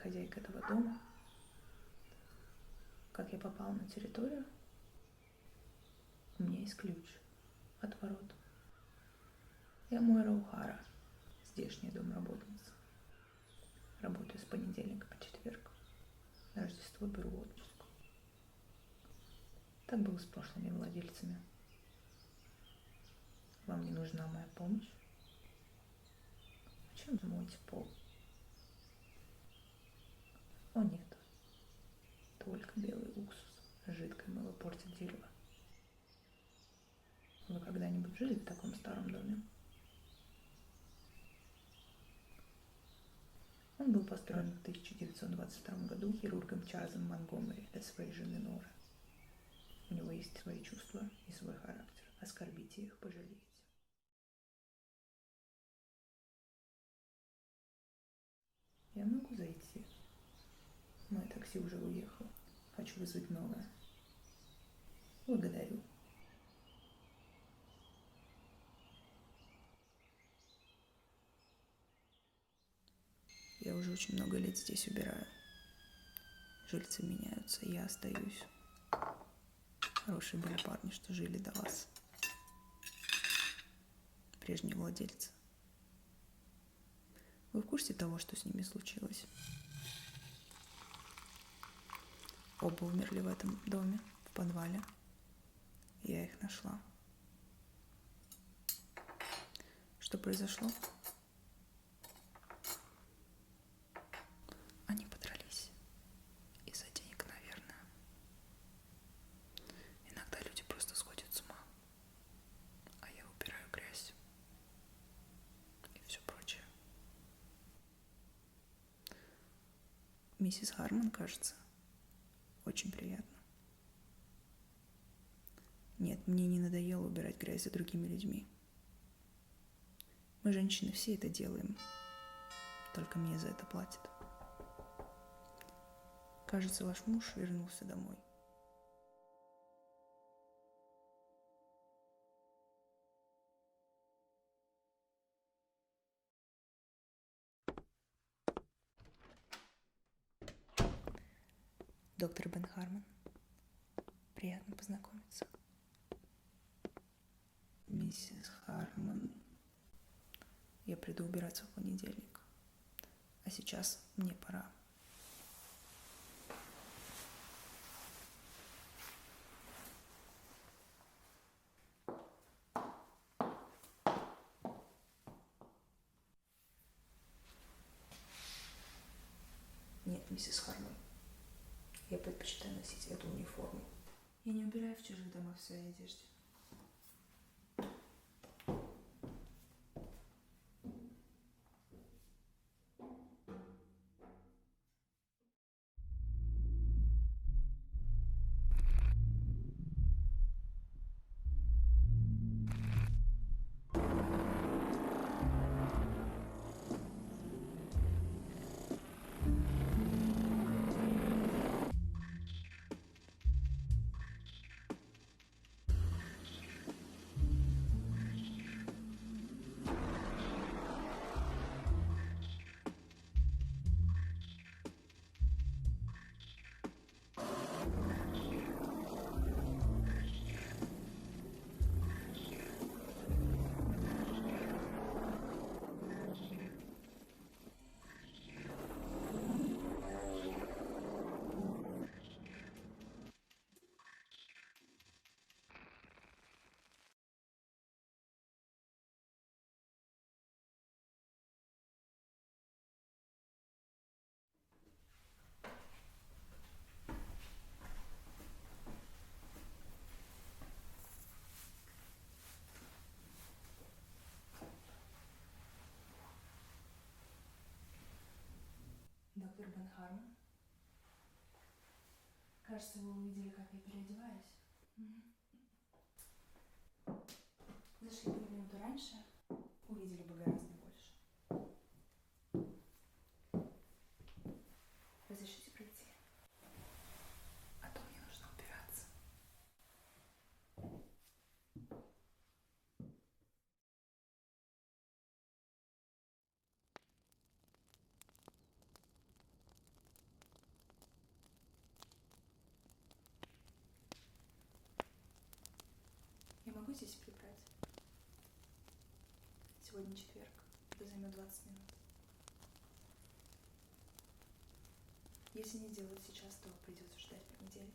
хозяйка этого дома. Как я попала на территорию? У меня есть ключ от ворот. Я Мойра Ухара, здешняя домработница. Работаю с понедельника по четверг. На Рождество беру отпуск. Так было с прошлыми владельцами. Вам не нужна моя помощь? Чем замоете пол? О нет, только белый уксус. Жидкое мыло портит дерево. Вы когда-нибудь жили в таком старом доме? Он был построен в 1922 году хирургом Чарльзом Монгомери для своей жены Норы. У него есть свои чувства и свой характер. Оскорбите их, пожалеете. Я могу зайти? Мое такси уже уехало. Хочу вызвать новое. Благодарю. Я уже очень много лет здесь убираю. Жильцы меняются, я остаюсь. Хорошие были парни, что жили до вас. Прежние владельцы. Вы в курсе того, что с ними случилось? Оба умерли в этом доме, в подвале. Я их нашла. Что произошло? Они подрались. Из-за денег, наверное. Иногда люди просто сходят с ума. А я убираю грязь. И все прочее. Миссис Харман, кажется. Очень приятно. Нет, мне не надоело убирать грязь за другими людьми. Мы, женщины, все это делаем. Только мне за это платят. Кажется, ваш муж вернулся домой. Доктор Бен Харман. Приятно познакомиться. Миссис Харман. Я приду убираться в понедельник. А сейчас мне пора. Нет, миссис Харман. Я предпочитаю носить эту униформу. Я не убираю в чужих домах в своей одежде. Доктор Бен Харман. Кажется, вы увидели, как я переодеваюсь. Зашли бы минуту раньше, увидели бы гораздо больше. Разрешите пройти? А то мне нужно убираться. могу здесь прибрать? Сегодня четверг. Это займет 20 минут. Если не делать сейчас, то придется ждать понедельник.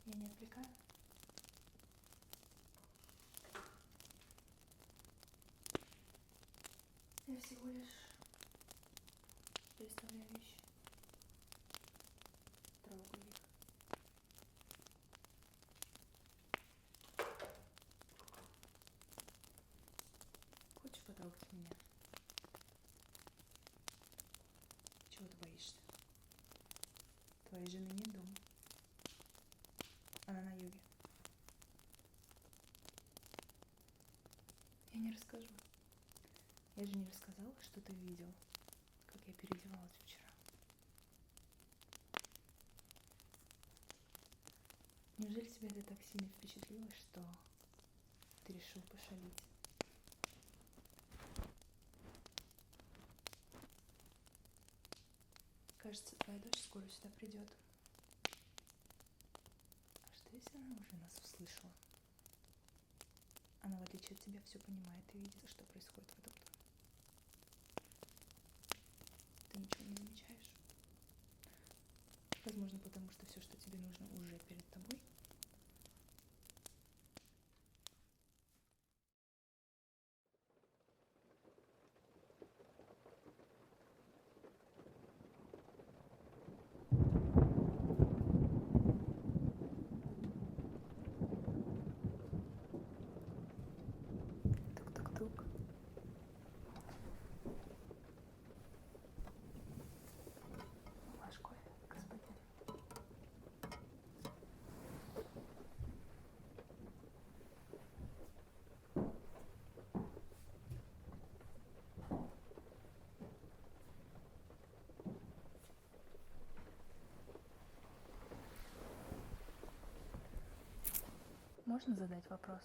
Я не отвлекаю? Я всего лишь переставляю вещи. Трогаю их. Хочешь потрогать меня? Чего ты боишься? Твоей жены нет дома. Она на юге. Я не расскажу. Я же не рассказала, что ты видел, как я переодевалась вчера. Неужели тебя это так сильно впечатлило, что ты решил пошалить? Кажется, твоя дочь скоро сюда придет. А что если она уже нас услышала? Она, в отличие от тебя, все понимает и видит, что происходит в этом доме. Ты ничего не замечаешь? Возможно, потому что все, что тебе нужно, уже перед тобой. Тук-тук-тук. Ваш кофе, господин. Можно задать вопрос?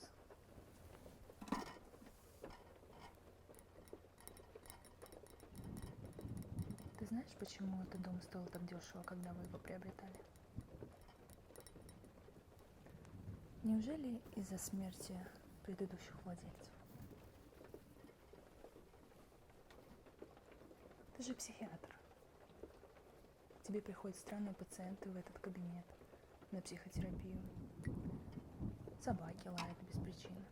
Ты знаешь, почему этот дом стоил так дешево, когда вы его приобретали? Неужели из-за смерти предыдущих владельцев? Ты же психиатр. К тебе приходят странные пациенты в этот кабинет на психотерапию. Собаки лают без причины.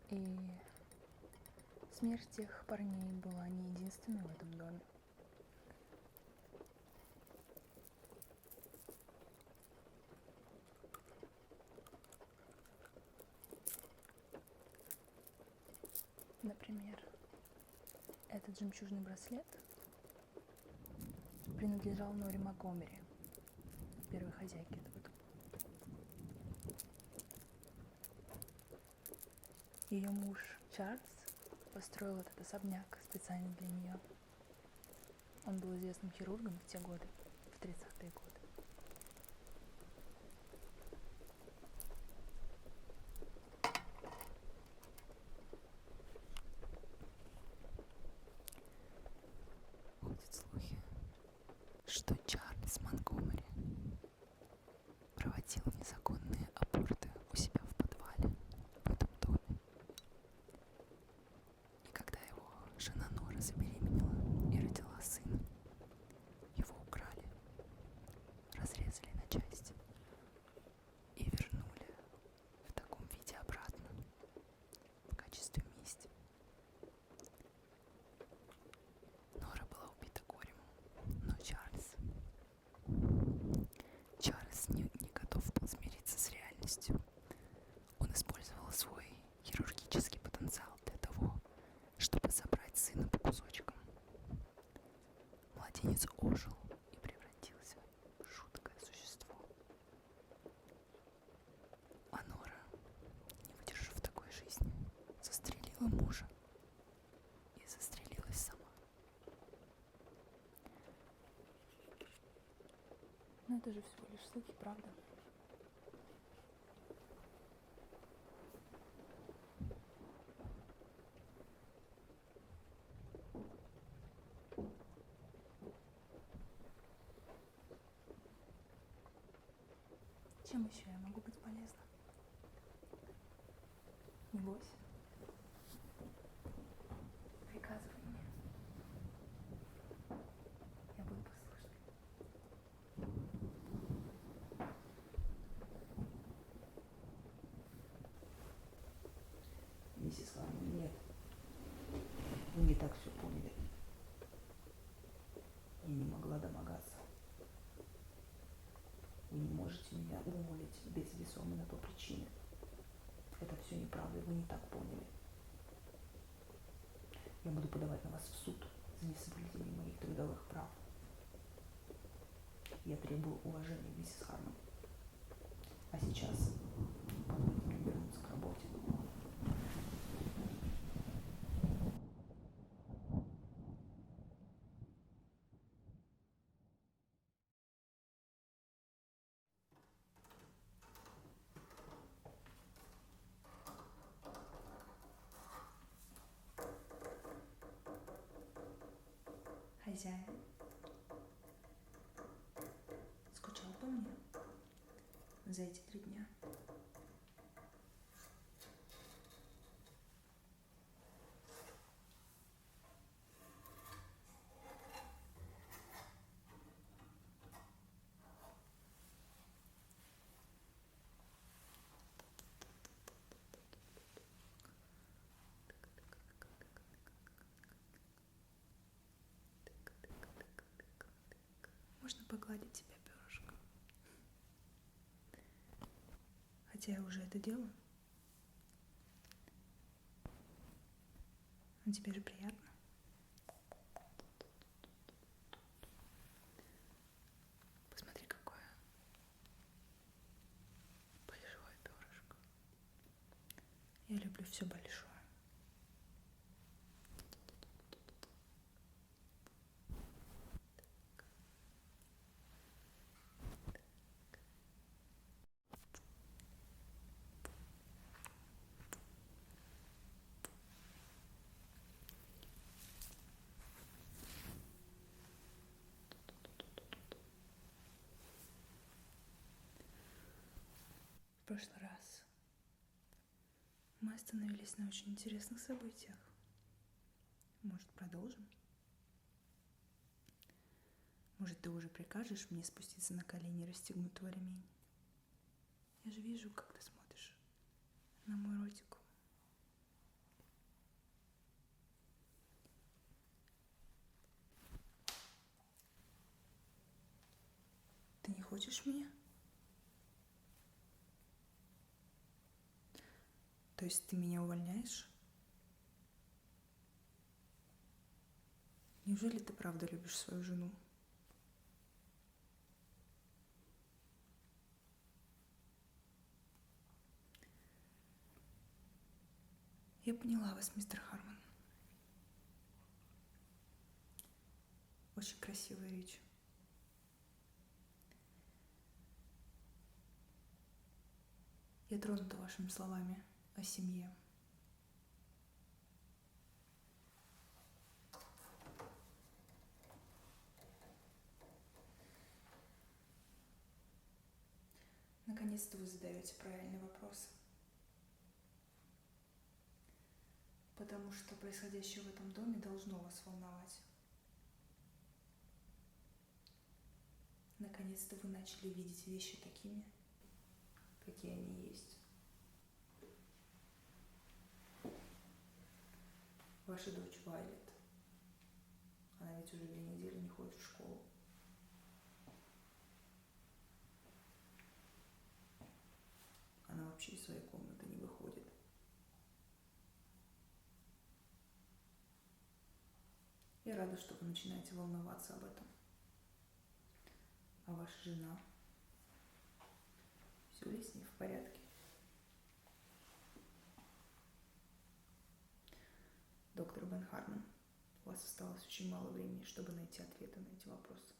И смерть тех парней была не единственной в этом доме. Например, этот жемчужный браслет принадлежал Норе Макгомери, первой хозяйке этого дома. Ее муж Чарльз построил этот особняк специально для нее. Он был известным хирургом в те годы, в 30-е годы. Ходят слухи, что Чарльз Монтгомери проводил незаконные аборты у себя в подвале в этом доме. И когда его жена Нора забеременела и родила сына, его украли, разрезали на части и вернули в таком виде обратно в качестве мести. Нора была убита горем, но Чарльз не готов был смириться с реальностью. Он использовал свой хирургический потенциал для того, чтобы собрать сына по кусочкам. Младенец ожил и превратился в жуткое существо. А Нора, не выдержав такой жизни, застрелила мужа и застрелилась сама. Но это же всего лишь слухи, правда? Чем еще я могу быть полезна? Небось? Приказывай мне. Я буду послушной. Миссис Хармон, нет. Вы не так все поняли. Я не могла домогаться. Вы не можете меня уволить без весомой на то причины. Это все неправда, вы не так поняли. Я буду подавать на вас в суд за несоблюдение моих трудовых прав. Я требую уважения, миссис Хармон. А сейчас позвольте мне вернуться к работе. Хозяин скучал по мне за эти 3 дня. Можно погладить тебя, перышко? Хотя я уже это делаю. Но тебе же приятно. Посмотри, какое большое перышко. Я люблю все большое. прошлый раз мы остановились на очень интересных событиях. Может, продолжим? Может, ты уже прикажешь мне спуститься на колени и расстегнуть твой ремень? Я же вижу, как ты смотришь на мой ротик. Ты не хочешь меня? То есть ты меня увольняешь? Неужели ты правда любишь свою жену? Я поняла вас, мистер Хармон. Очень красивая речь. Я тронута вашими словами о семье. Наконец-то вы задаете правильные вопросы. Потому что происходящее в этом доме должно вас волновать. Наконец-то вы начали видеть вещи такими, какие они есть. Ваша дочь Вайлет, она ведь уже 2 недели не ходит в школу. Она вообще из своей комнаты не выходит. Я рада, что вы начинаете волноваться об этом. А ваша жена? Все ли с ней в порядке? Доктор Бен Хармон, у вас осталось очень мало времени, чтобы найти ответы на эти вопросы.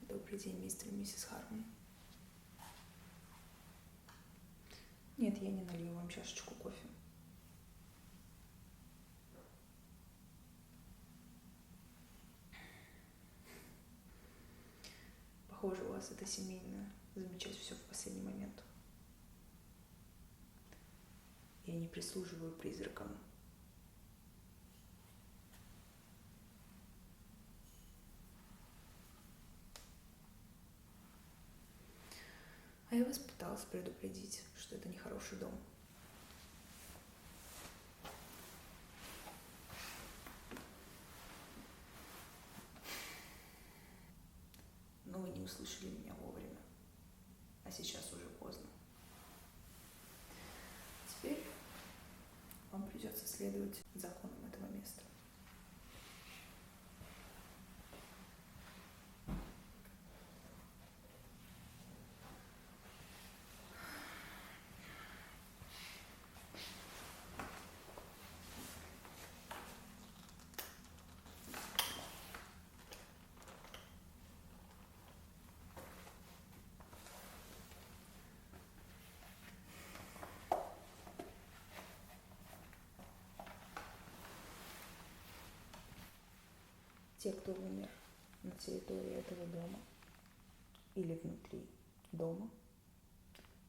Добрый день, мистер и миссис Хармон. Нет, я не налью вам чашечку кофе. Похоже, у вас это семейное, замечать все в последний момент. Я не прислуживаю призракам. А я вас пыталась предупредить, что это нехороший дом. Но вы не услышали меня вовремя. А сейчас уже поздно. Теперь вам придется следовать законам этого места. Те, кто умер на территории этого дома или внутри дома,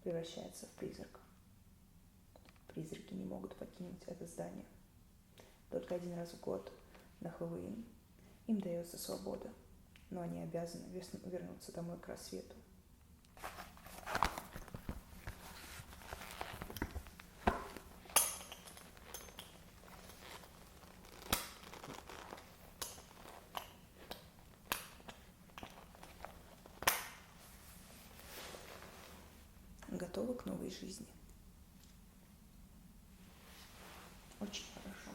превращаются в призрака. Призраки не могут покинуть это здание. Только один раз в год на Хэллоуин им дается свобода, но они обязаны вернуться домой к рассвету. Готовы к новой жизни? Очень хорошо.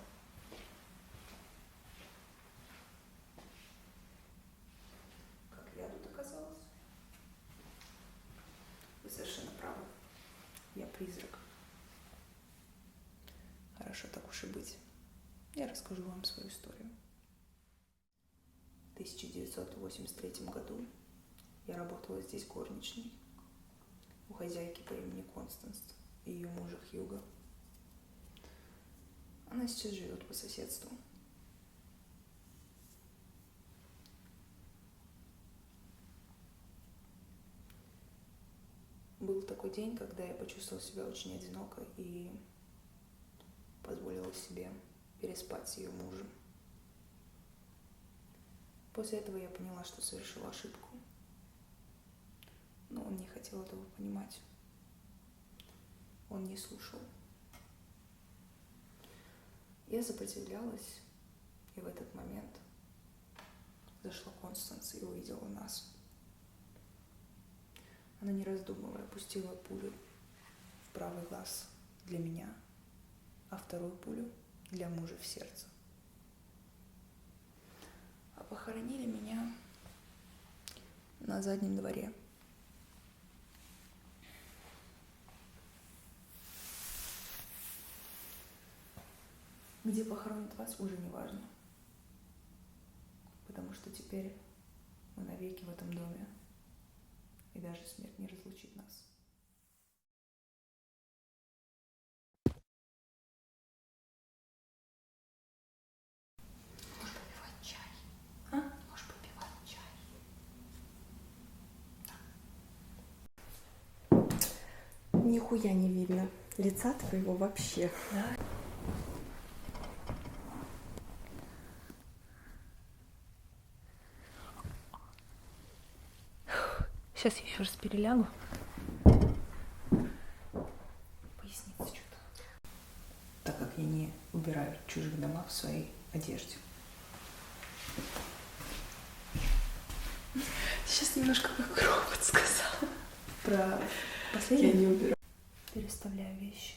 Как я тут оказалась? Вы совершенно правы. Я призрак. Хорошо, так уж и быть. Я расскажу вам свою историю. В 1983 году я работала здесь горничной у хозяйки по имени Констанс и ее мужа Хьюго. Она сейчас живет по соседству. Был такой день, когда я почувствовала себя очень одиноко и позволила себе переспать с ее мужем. После этого я поняла, что совершила ошибку. Но он не хотел этого понимать. Он не слушал. Я сопротивлялась, и в этот момент зашла Констанс и увидела нас. Она, не раздумывая, пустила пулю в правый глаз для меня, а вторую пулю для мужа в сердце. А похоронили меня на заднем дворе. Где похоронят вас, уже не важно. Потому что теперь мы навеки в этом доме. И даже смерть не разлучит нас. Можешь попивать чай. А? Можешь попивать чай. Нихуя не видно. Лица твоего вообще. Да. Сейчас я еще раз перелягу. Поясница что-то. Так как я не убираю чужих дома в своей одежде. Сейчас немножко как робот сказала. Про последнее? Я не убираю. Переставляю вещи.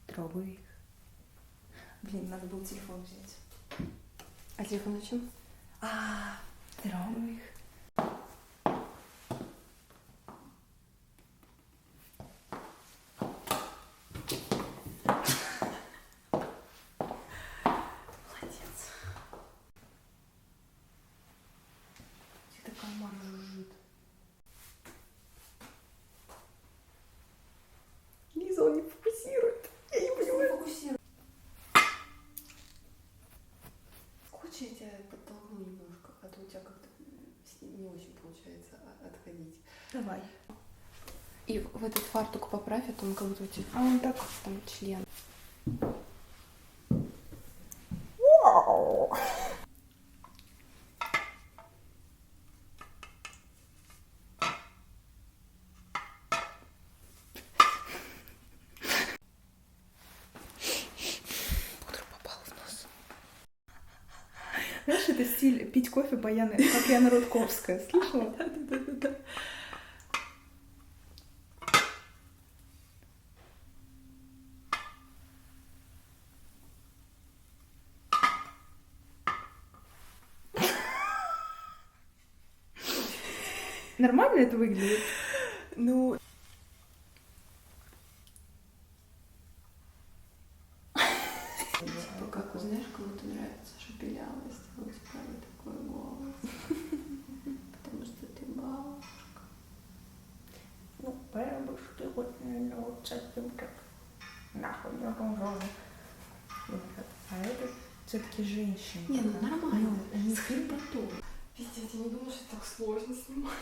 Трогаю их. Блин, надо было телефон взять. А телефон зачем? Трогаю их. Молодец. Где-то комар жужжит. Лиза, он не фокусирует. Я не понимаю. Фокусируй. Хочешь, я тебя подтолкну немножко, а то у тебя как-то фартук поправь, а то он как будто у тебя А он так... там член. Пудра попала в нос. Знаешь, это стиль пить кофе по Яне, как Яна Рудковская. Слышала? Да-да-да. Нормально это выглядит? Ну, типа, как, знаешь, кому-то нравится шепелявость, а у тебя не такой голос. Потому что ты бабушка. Ну, бабушка, вот, наверное, вот с этим так. Нахуй, я рожу. А это все-таки женщина. Не, ну нормально. У них фильм Пиздец, я не думала, что так сложно снимать.